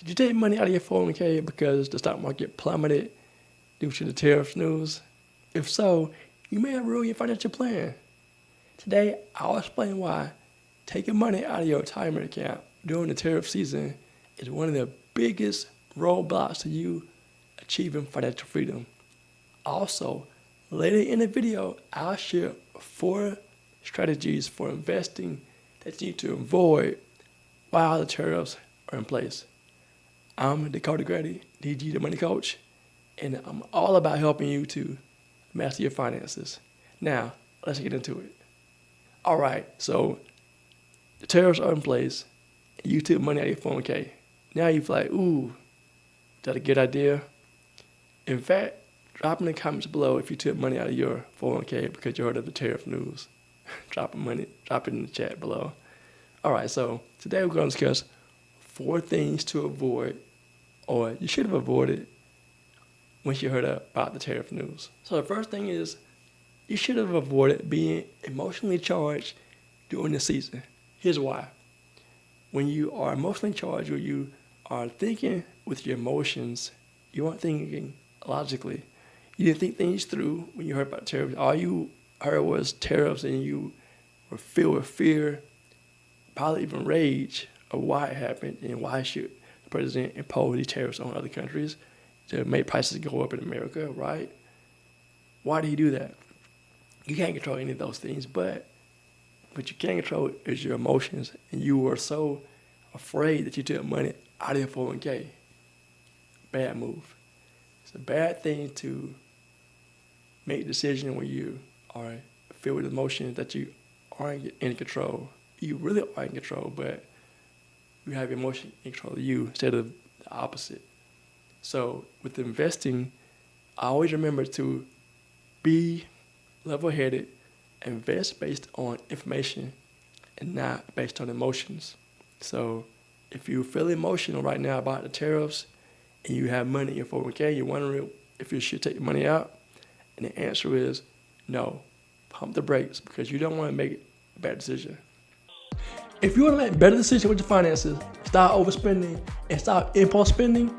Did you take money out of your 401k because the stock market plummeted due to the tariffs news? If so, you may have ruined your financial plan. Today, I'll explain why taking money out of your retirement account during the tariff season is one of the biggest roadblocks to you achieving financial freedom. Also, later in the video, I'll share 4 strategies for investing that you need to avoid while the tariffs are in place. I'm Dakota Grady, DG the Money Coach, and I'm all about helping you to master your finances. Now, let's get into it. All right, so the tariffs are in place, and you took money out of your 401k. Now you feel like, ooh, is that a good idea? In fact, drop in the comments below if you took money out of your 401k because you heard of the tariff news. Drop it in the chat below. All right, so today we're going to discuss 4 things to avoid, or you should have avoided once you heard about the tariff news. So the first thing is, you should have avoided being emotionally charged during the season. Here's why. When you are emotionally charged, or you are thinking with your emotions, you aren't thinking logically. You didn't think things through when you heard about tariffs. All you heard was tariffs, and you were filled with fear, probably even rage of why it happened and why should the president impose these tariffs on other countries to make prices go up in America, right? Why did he do that? You can't control any of those things, but what you can control is your emotions, and you were so afraid that you took money out of your 401k. Bad move. It's a bad thing to make a decision when you are filled with emotions that you aren't in control. You really are in control, but you have your emotion in control of you instead of the opposite. So with investing, I always remember to be level-headed, invest based on information and not based on emotions. So if you feel emotional right now about the tariffs and you have money in your 401k, you're wondering if you should take your money out, and the answer is no. Pump the brakes, because you don't want to make a bad decision. If you want to make better decisions with your finances, stop overspending and stop impulse spending,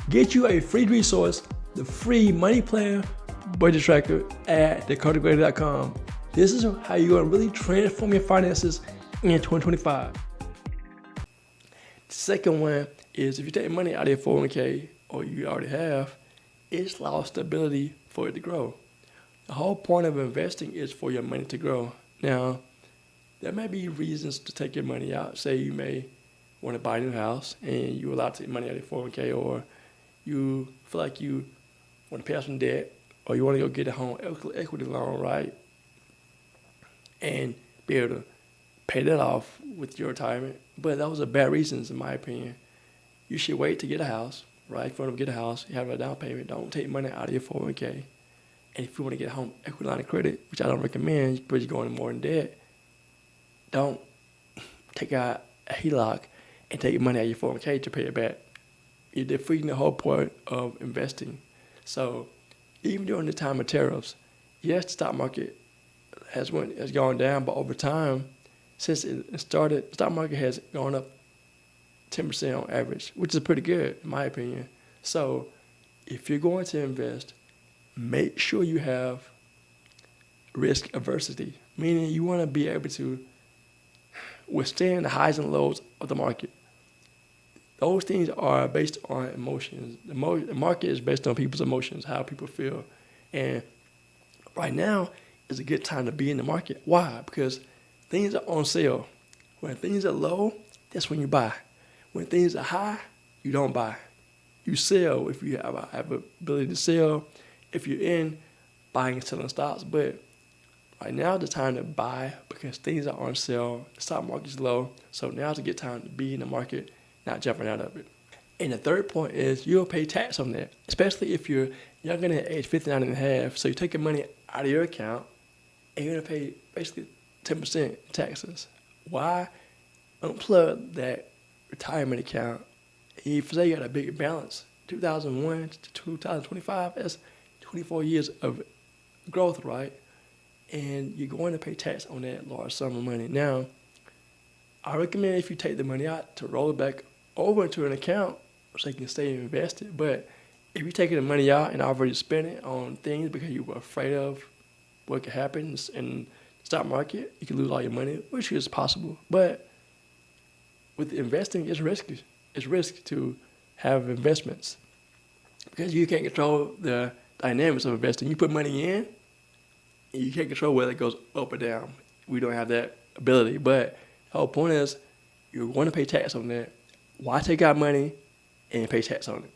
get you a free resource, the free money plan budget tracker at dakotagrady.com. This is how you're going to really transform your finances in 2025. The second one is, if you take money out of your 401k, or you already have, it's lost the ability for it to grow. The whole point of investing is for your money to grow. Now, there may be reasons to take your money out. Say you may want to buy a new house and you're allowed to take money out of your 401k, or you feel like you want to pay off some debt, or you want to go get a home equity loan, right? And be able to pay that off with your retirement. But those are bad reasons, in my opinion. You should wait to get a house, right? If you want to get a house, you have a down payment. Don't take money out of your 401k. And if you want to get a home equity line of credit, which I don't recommend because you're going more in debt, don't take out a HELOC and take money out of your 401k to pay it back. You're defeating the whole point of investing. So even during the time of tariffs, yes, the stock market has gone down, but over time, since it started, the stock market has gone up 10% on average, which is pretty good, in my opinion. So if you're going to invest, make sure you have risk aversity, meaning you want to be able to withstand the highs and lows of the market. Those things are based on emotions. The market is based on people's emotions, how people feel. And right now is a good time to be in the market. Why? Because things are on sale. When things are low, that's when you buy. When things are high, you don't buy. You sell if you have an ability to sell, if you're in buying and selling stocks. But right now is the time to buy because things are on sale. The stock market's low. So now's a good time to be in the market, not jumping out of it. And the third point is you'll pay tax on that, especially if you're younger than age 59 and a half. So you're taking money out of your account and you're going to pay basically 10% taxes. Why? Unplug that retirement account. If say you got a big balance, 2001 to 2025, that's 24 years of growth, right? And you're going to pay tax on that large sum of money. Now, I recommend if you take the money out to roll it back over into an account so you can stay invested. But if you're taking the money out and already spent it on things because you were afraid of what could happen in the stock market, you can lose all your money, which is possible. But with investing, it's risky. It's risky to have investments because you can't control the dynamics of investing. You put money in, and you can't control whether it goes up or down. We don't have that ability. But the whole point is, you're going to pay tax on that. Why take out money and pay tax on it?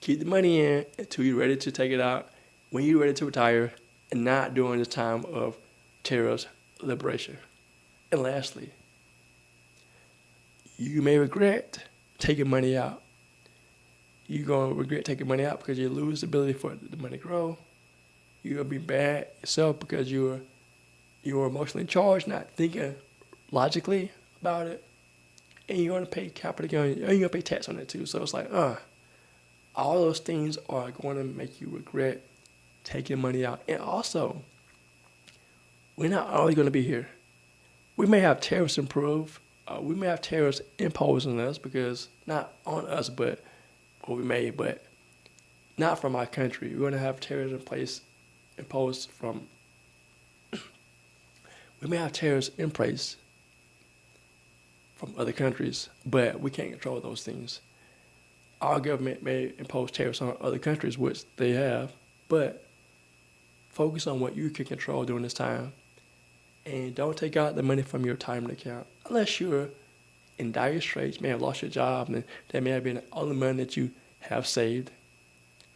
Keep the money in until you're ready to take it out, when you're ready to retire, and not during the time of terrorist liberation. And lastly, you may regret taking money out. You're going to regret taking money out because you lose the ability for the money to grow. You're going to be bad yourself because you're emotionally charged, not thinking logically about it. And you're going to pay capital gain, and you're going to pay tax on it too. So it's like, all those things are going to make you regret taking money out. And also, we're not always going to be here. We may have tariffs improved. We may have tariffs imposed on us because, not on us, but not from our country. We're going to have tariffs in place imposed from, we may have tariffs in place from other countries, but we can't control those things. Our government may impose tariffs on other countries, which they have, but focus on what you can control during this time. And don't take out the money from your retirement account unless you're in dire straits, may have lost your job, and that may have been the only money that you have saved.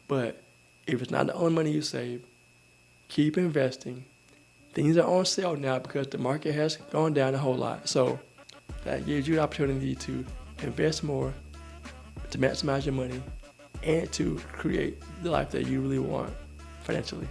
But if it's not the only money you save, keep investing. Things are on sale now because the market has gone down a whole lot. So that gives you the opportunity to invest more, to maximize your money, and to create the life that you really want financially.